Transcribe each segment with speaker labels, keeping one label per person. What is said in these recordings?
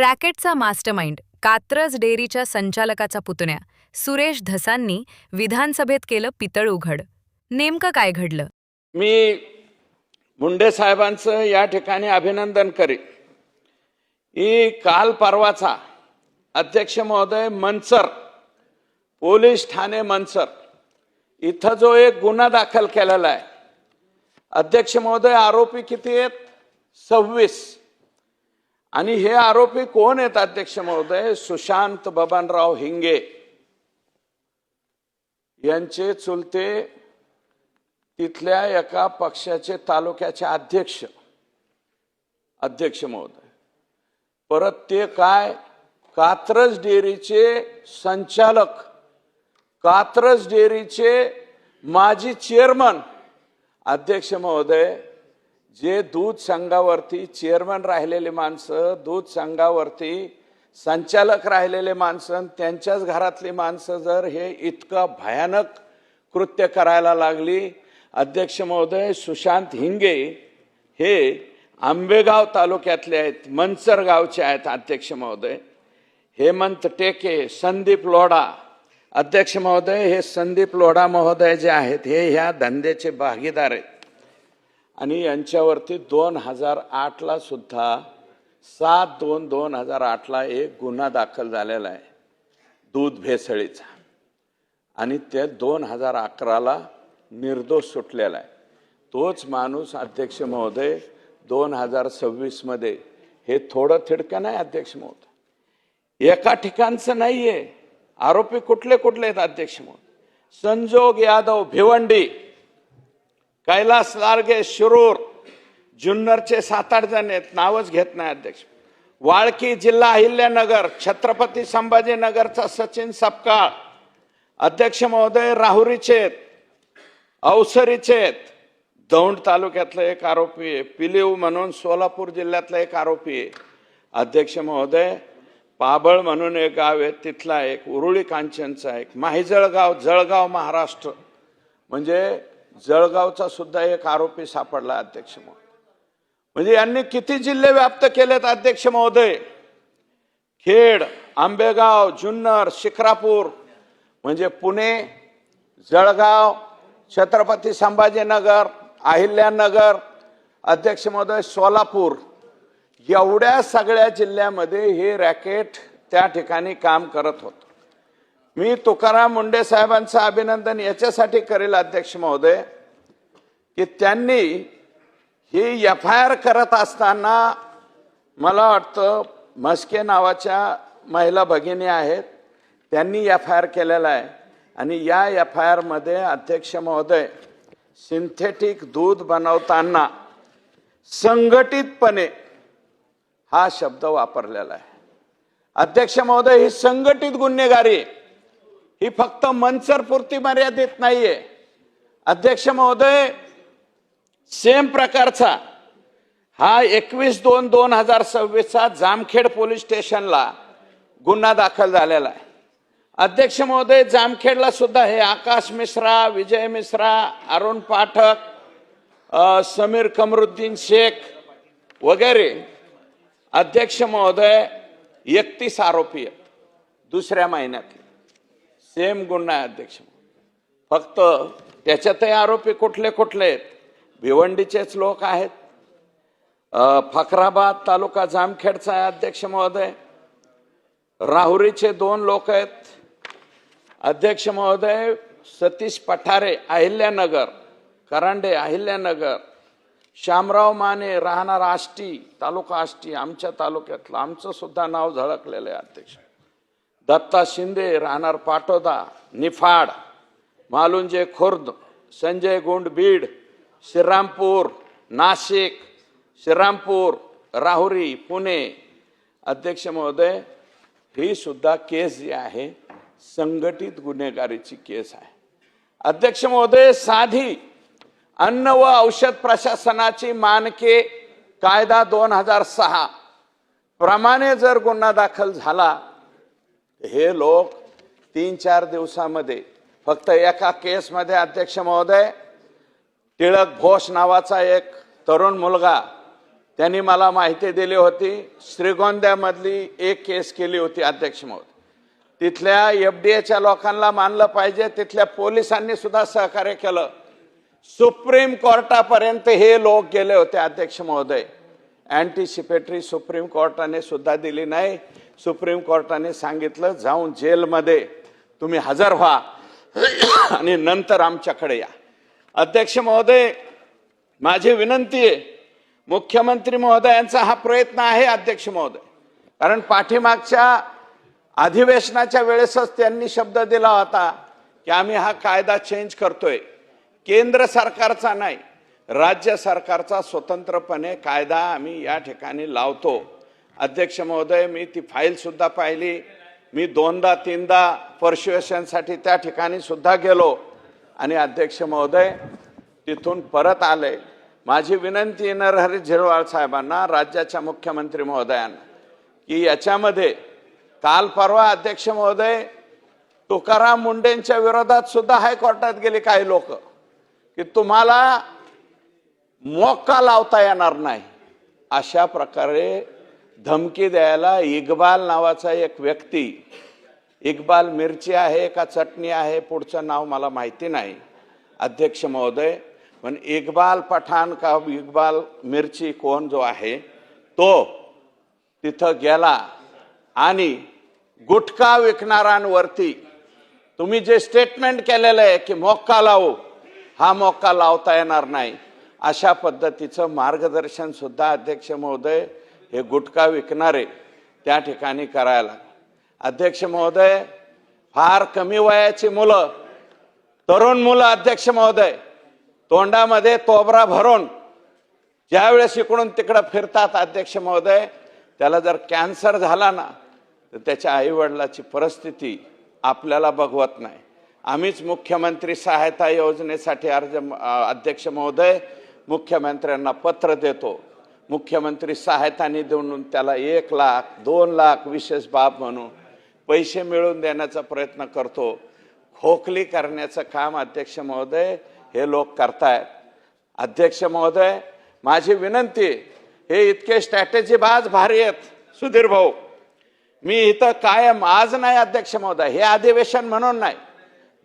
Speaker 1: रॅकेटचा mastermind Katraj डेअरीच्या संचालकाचा पुतण्या Suresh धसांनी विधानसभेत केलं पितळ उघड. नेमकं काय घडलं?
Speaker 2: मी मुंडे साहेबांचं या ठिकाणी अभिनंदन करेन. काल परवाचा अध्यक्ष महोदय मनसर पोलीस ठाणे मनसर इथं जो एक गुन्हा दाखल केलेला आहे, अध्यक्ष महोदय आरोपी किती आहेत? 26. आणि हे आरोपी कोण आहेत अध्यक्ष महोदय? सुशांत बबनराव हिंगे यांचे चुलते, तिथल्या एका पक्षाचे तालुक्याचे अध्यक्ष महोदय. परत ते काय, कात्रज डेअरीचे संचालक, कात्रज डेअरीचे माजी चेअरमन अध्यक्ष महोदय. जे दूध संघावरती चेअरमन राहिलेले माणसं, दूध संघावरती संचालक राहिलेले माणसं, त्यांच्याच घरातली माणसं जर हे इतकं भयानक कृत्य करायला लागली. अध्यक्ष महोदय, सुशांत हिंगे हे आंबेगाव तालुक्यातले आहेत, मनसर गावचे आहेत अध्यक्ष महोदय. हेमंत टेके, संदीप लोढा अध्यक्ष महोदय, हे संदीप लोढा महोदय जे आहेत हे ह्या धंद्याचे भागीदार आहेत. आणि यांच्यावरती 2008ला सुद्धा 7/2/2008ला एक गुन्हा दाखल झालेला आहे दूध भेसळीचा, आणि ते 2011ला निर्दोष सुटलेला आहे. तोच माणूस अध्यक्ष महोदय 2026 मध्ये, हे थोडं थिडकं नाही अध्यक्ष महोदय, एका ठिकाणचं नाहीये. आरोपी कुठले कुठले आहेत अध्यक्ष महोदय? संजोग यादव भिवंडी, कैलास लारगे शिरूर, जुन्नरचे 7-8 जण आहेत, नावच घेत नाही अध्यक्ष. वाळकी जिल्हा अहिल्यानगर, छत्रपती संभाजीनगरचा सचिन सपकाळ अध्यक्ष महोदय राहुरीचे आहेत, अवसरीचे आहेत. दौंड तालुक्यातला एक आरोपी आहे. पिलीव म्हणून सोलापूर जिल्ह्यातला एक आरोपी आहे अध्यक्ष महोदय. पाबळ म्हणून एक गाव आहे, तिथला एक, उरुळी कांचनचा एक, माहिजळगाव, जळगाव महाराष्ट्र, म्हणजे जळगावचा सुद्धा एक आरोपी सापडला अध्यक्ष महोदय. म्हणजे यांनी किती जिल्हे व्याप्त केलेत अध्यक्ष महोदय? खेड, आंबेगाव, जुन्नर, शिक्रापूर, म्हणजे पुणे, जळगाव, छत्रपती संभाजीनगर, अहिल्यानगर अध्यक्ष महोदय, सोलापूर, एवढ्या सगळ्या जिल्ह्यामध्ये हे रॅकेट त्या ठिकाणी काम करत होतं. मी तुकाराम मुंडे साहेबांचं अभिनंदन याच्यासाठी करेल अध्यक्ष महोदय की त्यांनी ही FIR करत असताना, मला वाटतं म्हस्के नावाच्या महिला भगिनी आहेत, त्यांनी FIR केलेला आहे. आणि या FIR मध्ये अध्यक्ष महोदय सिंथेटिक दूध बनवताना संघटितपणे हा शब्द वापरलेला आहे अध्यक्ष महोदय. ही संघटित गुन्हेगारी, ही फक्त मनसर पुरती मर्यादित नाहीये अध्यक्ष महोदय. सेम प्रकारचा हा 21/2/2026चा जामखेड पोलीस स्टेशनला गुन्हा दाखल झालेला आहे अध्यक्ष महोदय. जामखेडला सुद्धा हे आकाश मिश्रा, विजय मिश्रा, अरुण पाठक, समीर कमरुद्दीन शेख वगैरे अध्यक्ष महोदय 31 आरोपी आहेत दुसऱ्या महिन्यात. सेम गुन्हा आहे अध्यक्ष. फक्त त्याच्यातही आरोपी कुठले कुठले आहेत? भिवंडीचेच लोक आहेत, फकराबाद तालुका जामखेडचा आहे अध्यक्ष महोदय. राहुरीचे 2 लोक आहेत अध्यक्ष महोदय. सतीश पठारे अहिल्यानगर, करांडे अहिल्यानगर, श्यामराव माने राहणार आष्टी, तालुका आष्टी, आमच्या तालुक्यातलं, आमचं सुद्धा नाव झळकलेलं आहे अध्यक्ष. दत्ता शिंदे राहणार पाटोदा, निफाड, मालुंजे खुर्द, संजय गुंड बीड, श्रीरामपूर नाशिक, श्रीरामपूर, राहुरी, पुणे अध्यक्ष महोदय. ही सुद्धा केस जी आहे संघटित गुन्हेगारीची केस आहे अध्यक्ष महोदय. साधी अन्न व औषध प्रशासनाची मानके कायदा 2006 प्रमाणे जर गुन्हा दाखल झाला, हे लोक 3-4 दिवसामध्ये, फक्त एका केसमध्ये अध्यक्ष महोदय टिळक घोष नावाचा एक तरुण मुलगा, त्यांनी मला माहिती दिली होती. श्रीगोंद्यामधली एक केस केली होती अध्यक्ष महोदय. तिथल्या एफडीएच्या लोकांना मानलं पाहिजे, तिथल्या पोलिसांनी सुद्धा सहकार्य केलं. सुप्रीम कोर्टापर्यंत हे लोक गेले होते अध्यक्ष महोदय. अँटिसिपेटरी सुप्रीम कोर्टाने सुद्धा दिली नाही. सुप्रीम कोर्टाने सांगितलं जाऊन जेलमध्ये तुम्ही हजर व्हा आणि नंतर आमच्याकडे या. अध्यक्ष महोदय, माझी विनंती आहे, मुख्यमंत्री महोदयांचा हा प्रयत्न आहे अध्यक्ष महोदय. कारण पाठीमागच्या अधिवेशनाच्या वेळेसच त्यांनी शब्द दिला होता की आम्ही हा कायदा चेंज करतोय. केंद्र सरकारचा नाही, राज्य सरकारचा स्वतंत्रपणे कायदा आम्ही या ठिकाणी लावतो. अध्यक्ष महोदय, मी ती फाईल सुद्धा पाहिली. मी 2दा-3दा पर्स्युएशनसाठी त्या ठिकाणी सुद्धा गेलो आणि अध्यक्ष महोदय तिथून परत आले. माझी विनंती नरहरी झिरवाळ साहेबांना, राज्याच्या मुख्यमंत्री महोदयांना, की याच्यामध्ये काल परवा अध्यक्ष महोदय तुकाराम मुंडेंच्या विरोधात सुद्धा हायकोर्टात गेले काही लोक की तुम्हाला मोक्का लावता येणार नाही. अशा प्रकारे धमकी द्यायला इक्बाल नावाचा एक व्यक्ती, इक्बाल मिरची आहे का चटणी आहे पुढचं नाव मला माहिती नाही अध्यक्ष महोदय, पण इक्बाल पठाण का इक्बाल मिरची कोण जो आहे तो तिथं गेला आणि गुटखा विकणाऱ्यांवरती तुम्ही जे स्टेटमेंट केलेलं आहे की मोक्का लावू, हा मोक्का लावता येणार नाही, अशा पद्धतीचं मार्गदर्शन सुद्धा अध्यक्ष महोदय हे गुटखा विकणारे त्या ठिकाणी करायला. अध्यक्ष महोदय, फार कमी वयाची मुलं, तरुण मुलं अध्यक्ष महोदय तोंडामध्ये तोबरा भरून ज्यावेळेस इकडून तिकडं फिरतात अध्यक्ष महोदय, त्याला जर कॅन्सर झाला ना तर त्याच्या आईवडिलाची परिस्थिती आपल्याला बघवत नाही. आम्हीच मुख्यमंत्री सहायता योजनेसाठी अध्यक्ष महोदय मुख्यमंत्र्यांना पत्र देतो. मुख्यमंत्री सहायता निधी म्हणून त्याला 1 लाख 2 लाख विशेष बाब म्हणून पैसे मिळवून देण्याचा प्रयत्न करतो. खोखली करण्याचं काम अध्यक्ष महोदय हे लोक करतायत. अध्यक्ष महोदय, माझी विनंती, हे इतके स्ट्रॅटेजी बाज भारी आहेत सुधीर भाऊ. मी इथं कायम, आज नाही अध्यक्ष महोदय, हे अधिवेशन म्हणून नाही,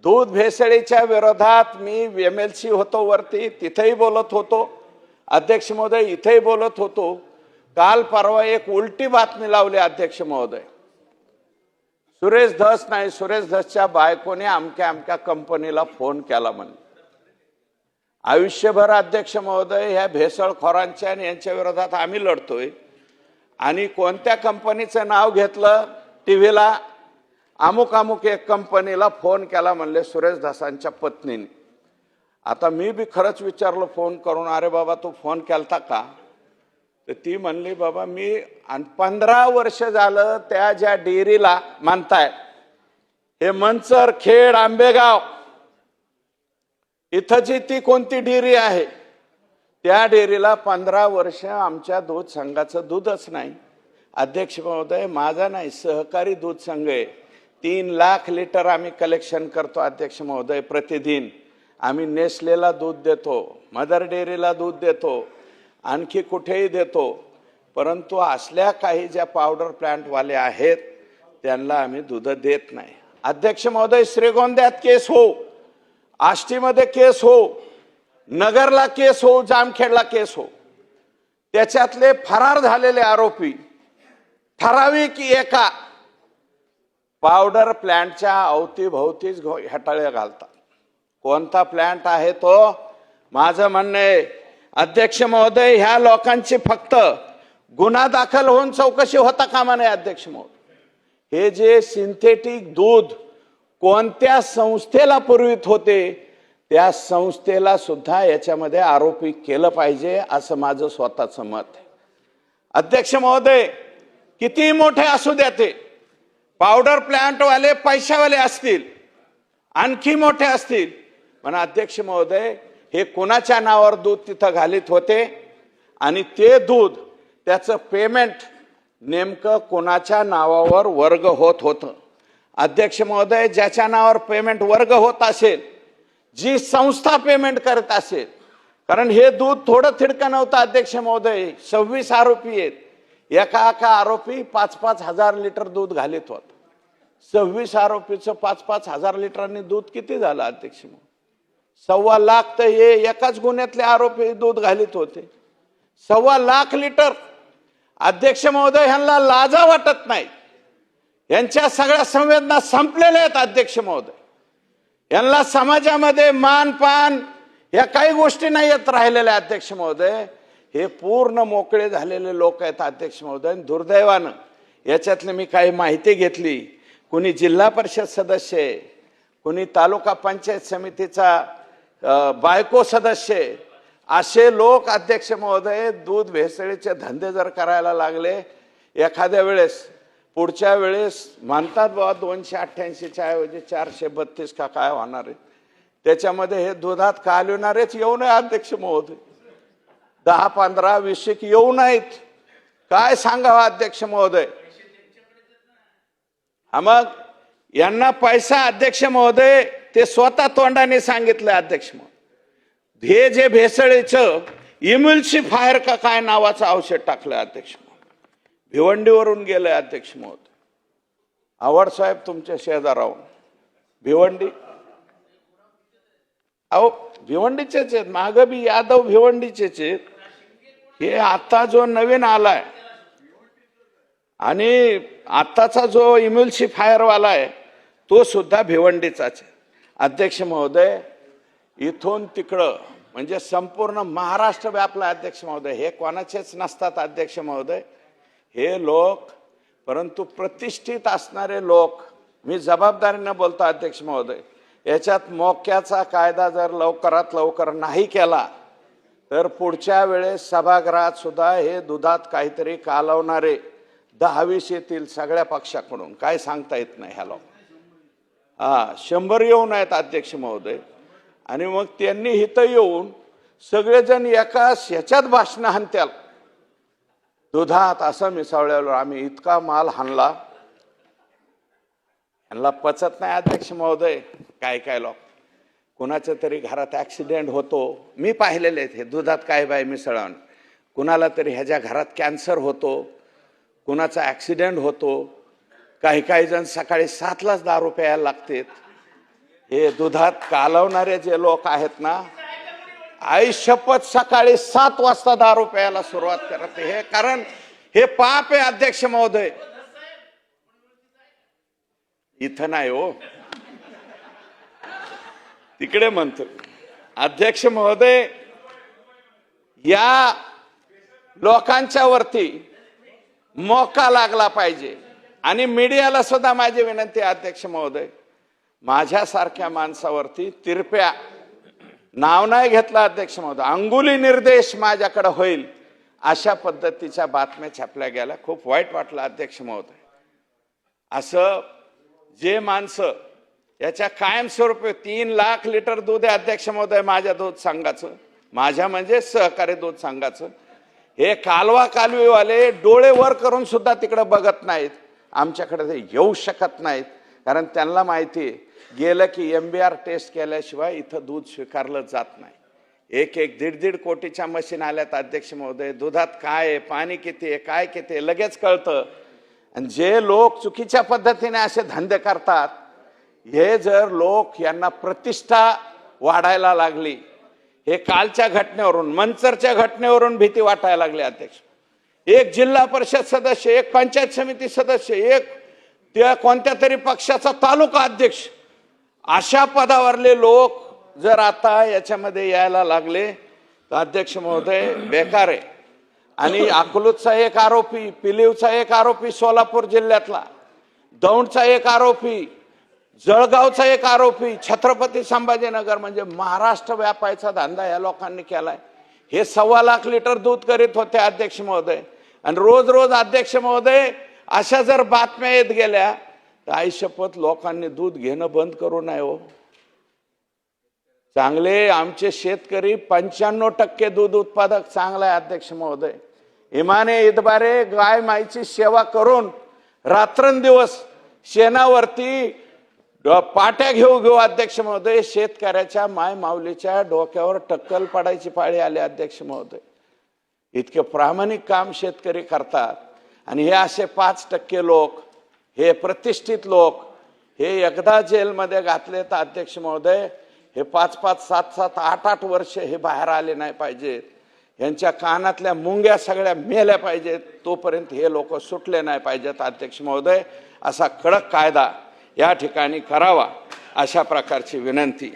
Speaker 2: दूध भेसळीच्या विरोधात मी MLC होतो वरती, तिथेही बोलत होतो अध्यक्ष महोदय, इथेही बोलत होतो. काल परवा एक उलटी बातमी लावली अध्यक्ष महोदय. सुरेश धस नाही, सुरेश धसच्या बायकोने अमक्या कंपनीला फोन केला म्हणे. आयुष्यभर अध्यक्ष महोदय ह्या भेसळखोरांच्या आणि यांच्या विरोधात आम्ही लढतोय आणि कोणत्या कंपनीचं नाव घेतलं टीव्हीला, अमुक एक कंपनीला फोन केला म्हणले सुरेश धसांच्या पत्नीने. आता मी बी खरंच विचारलं फोन करून, अरे बाबा तू फोन केलता का? तर ती म्हणली बाबा मी 15 वर्ष झालं त्या ज्या डेअरीला मानताय, हे मंचर, खेड, आंबेगाव इथं जी ती कोणती डेअरी आहे त्या डेअरीला 15 वर्ष आमच्या दूध संघाचं दूधच नाही. अध्यक्ष महोदय, माझा नाही, सहकारी दूध संघ आहे. 3 लाख लिटर आम्ही कलेक्शन करतो अध्यक्ष महोदय प्रतिदिन. आम्ही नेसलेला दूध देतो, मदर डेअरीला दूध देतो, आणखी कुठेही देतो. परंतु असल्या काही ज्या पावडर प्लांटवाले आहेत त्यांना आम्ही दूध देत नाही. अध्यक्ष महोदय, श्रीगोंद्यात केस हो, आष्टीमध्ये केस हो, नगरला केस हो, जामखेडला केस हो, त्याच्यातले फरार झालेले आरोपी ठराविक एका पावडर प्लांटच्या अवतीभोवतीच हेटाळे घालतात. कोणता प्लांट आहे तो? माझं म्हणणं आहे अध्यक्ष महोदय, ह्या लोकांची फक्त गुन्हा दाखल होऊन चौकशी होता कामा नये अध्यक्ष महोदय. हे जे सिंथेटिक दूध कोणत्या संस्थेला पुरवित होते त्या संस्थेला सुद्धा याच्यामध्ये आरोपी केलं पाहिजे, असं माझं स्वतःचं मत आहे. अध्यक्ष महोदय, किती मोठे असू द्या ते पावडर प्लांटवाले पैशावाले असतील, आणखी मोठे असतील, पण अध्यक्ष महोदय हे कोणाच्या नावावर दूध तिथं घालीत होते आणि ते दूध त्याचं पेमेंट नेमकं कोणाच्या नावावर वर्ग होत होतं? अध्यक्ष महोदय, ज्याच्या नावावर पेमेंट वर्ग होत असेल, जी संस्था पेमेंट करत असेल, कारण हे दूध थोडं थिडकं नव्हतं अध्यक्ष महोदय. 26 आरोपी आहेत. एका आरोपी 5-5 हजार लिटर दूध घालीत होता. 26 आरोपीचं 5-5 हजार लिटरांनी दूध किती झालं अध्यक्ष महोदय? 1.25 लाख तर हे एकाच गुन्ह्यातले आरोपी दूध घालीत होते. 1.25 लाख लिटर. अध्यक्ष महोदय, ह्यांना लाजा वाटत नाही. यांच्या सगळ्या संवेदना संपलेल्या आहेत अध्यक्ष महोदय. यांना समाजामध्ये मानपान या काही गोष्टी नाही येत राहिलेल्या अध्यक्ष महोदय. हे पूर्ण मोकळे झालेले लोक आहेत अध्यक्ष महोदय. दुर्दैवानं याच्यातले मी काही माहिती घेतली. कुणी जिल्हा परिषद सदस्य आहे, कुणी तालुका पंचायत समितीचा बायको सदस्य आहे. असे लोक अध्यक्ष महोदय दूध भेसळीचे धंदे जर करायला लागले, एखाद्या वेळेस पुढच्या वेळेस म्हणतात बाबा 288च्या ऐवजी 432 का काय होणार आहे, त्याच्यामध्ये हे दुधात कालविणारेच येऊ नये अध्यक्ष महोदय. 10, 15, 20 येऊ नाहीत. काय सांगावं अध्यक्ष महोदय. मग यांना पैसा अध्यक्ष महोदय ते स्वतः तोंडाने सांगितलं अध्यक्ष महोदय. हे जे भेसळीचं इम्युल्सिफायर का काय नावाचं औषध टाकलं अध्यक्ष महोदय. भिवंडीवरून गेलंय अध्यक्ष महोदय. आवड साहेब तुमच्या शेजारावरून भिवंडी. अहो भिवंडीचेच आहेत, माग बी यादव भिवंडीचेच आहेत. हे आता जो नवीन आलाय आणि आताचा जो इम्युल्सिफायर वाला आहे तो सुद्धा भिवंडीचाच आहे अध्यक्ष महोदय. इथून तिकडं म्हणजे संपूर्ण महाराष्ट्र व्यापला अध्यक्ष महोदय. हे कोणाचेच नसतात अध्यक्ष महोदय. हे लोक, परंतु प्रतिष्ठित असणारे लोक, मी जबाबदारीनं बोलतो अध्यक्ष महोदय. याच्यात मोक्याचा कायदा जर लवकरात लवकर नाही केला तर पुढच्या वेळेस सभागृहात सुद्धा हे दुधात काहीतरी कालवणारे 10-20 येतील सगळ्या पक्षाकडून. काय सांगता येत नाही ह्या लोक. 100 येऊन आहेत अध्यक्ष महोदय. आणि मग त्यांनी इथं येऊन सगळेजण एकाच ह्याच्यात भाषण हाणत्याल. दुधात असं मिसळल्यावर आम्ही इतका माल हाणला. यांना पचत नाही अध्यक्ष महोदय. काय काय लोक, कुणाच्या तरी घरात ऍक्सिडेंट होतो, मी पाहिलेले आहेत हे दुधात काय बाय मिसळून. कुणाला तरी ह्याच्या घरात कॅन्सर होतो, कुणाचा ऍक्सिडेंट होतो. काही जण सकाळी 7लाच दारू प्यायला लागतात. हे दुधात कालवणारे जे लोक आहेत ना, आई शपथ सकाळी 7 वाजता दारू प्यायला सुरुवात करते. हे कारण हे पाप आहे अध्यक्ष महोदय. इथं नाही हो, तिकडे म्हणतो अध्यक्ष महोदय. या लोकांच्या वरती मोका लागला पाहिजे. आणि मीडियाला सुद्धा माझी विनंती अध्यक्ष महोदय, माझ्यासारख्या माणसावरती तिरप्या नाव नाही घेतला अध्यक्ष महोदय, अंगुली निर्देश माझ्याकडे होईल अशा पद्धतीच्या बातम्या छापल्या गेल्या. खूप वाईट वाटलं अध्यक्ष महोदय. असं जे माणसं याच्या कायमस्वरूपी 3 लाख लिटर दूध आहे अध्यक्ष महोदय माझ्या दूध संघाचं, माझ्या म्हणजे सहकारी दूध संघाचं. हे कालवाकालवीवाले डोळे वर करून सुद्धा तिकडे बघत नाहीत. आमच्याकडे ते येऊ शकत नाहीत कारण त्यांना माहिती आहे गेलं की MBR टेस्ट केल्याशिवाय इथं दूध स्वीकारलं जात नाही. 1-1.5 कोटीच्या मशीन आल्यात अध्यक्ष महोदय. दुधात काय आहे, पाणी किती आहे, काय किती आहे लगेच कळतं. आणि जे लोक चुकीच्या पद्धतीने असे धंदे करतात, हे जर लोक यांना प्रतिष्ठा वाढायला लागली, हे कालच्या घटनेवरून मंचरच्या घटनेवरून भीती वाटायला लागली अध्यक्ष. एक जिल्हा परिषद सदस्य, एक पंचायत समिती सदस्य, एक त्या कोणत्या तरी पक्षाचा तालुका अध्यक्ष, अशा पदावरले लोक जर आता याच्यामध्ये यायला लागले तर अध्यक्ष महोदय बेकार आहे. आणि अकलूजचा एक आरोपी, पिलीवचा एक आरोपी सोलापूर जिल्ह्यातला, दौंडचा एक आरोपी, जळगावचा एक आरोपी, छत्रपती संभाजीनगर, म्हणजे महाराष्ट्र व्यापायचा धंदा या लोकांनी केलाय. हे 1.25 लाख लिटर दूध करीत होते अध्यक्ष महोदय. आणि रोज रोज अध्यक्ष महोदय अशा जर बातम्या येत गेल्या तर आई शपथ लोकांनी दूध घेणं बंद करू नये हो. चांगले आमचे शेतकरी 95% दूध उत्पादक चांगला आहे अध्यक्ष महोदय. इमाने इतबारे गाय माईची सेवा करून रात्रंदिवस शेणावरती पाट्या घेऊ अध्यक्ष महोदय, शेतकऱ्याच्या माय माऊलीच्या डोक्यावर टक्कल पडायची पाळी आली अध्यक्ष महोदय. इतके प्रामाणिक काम शेतकरी करतात आणि हे असे 5% लोक, हे प्रतिष्ठित लोक, हे एकदा जेलमध्ये घातले तर अध्यक्ष महोदय हे 5-5, 7-7, 8-8 वर्ष हे बाहेर आले नाही पाहिजेत. यांच्या कानातल्या मुंग्या सगळ्या मेल्या पाहिजेत, तोपर्यंत हे लोक सुटले नाही पाहिजेत अध्यक्ष महोदय. असा कडक कायदा या ठिकाणी करावा, अशा प्रकारची विनंती.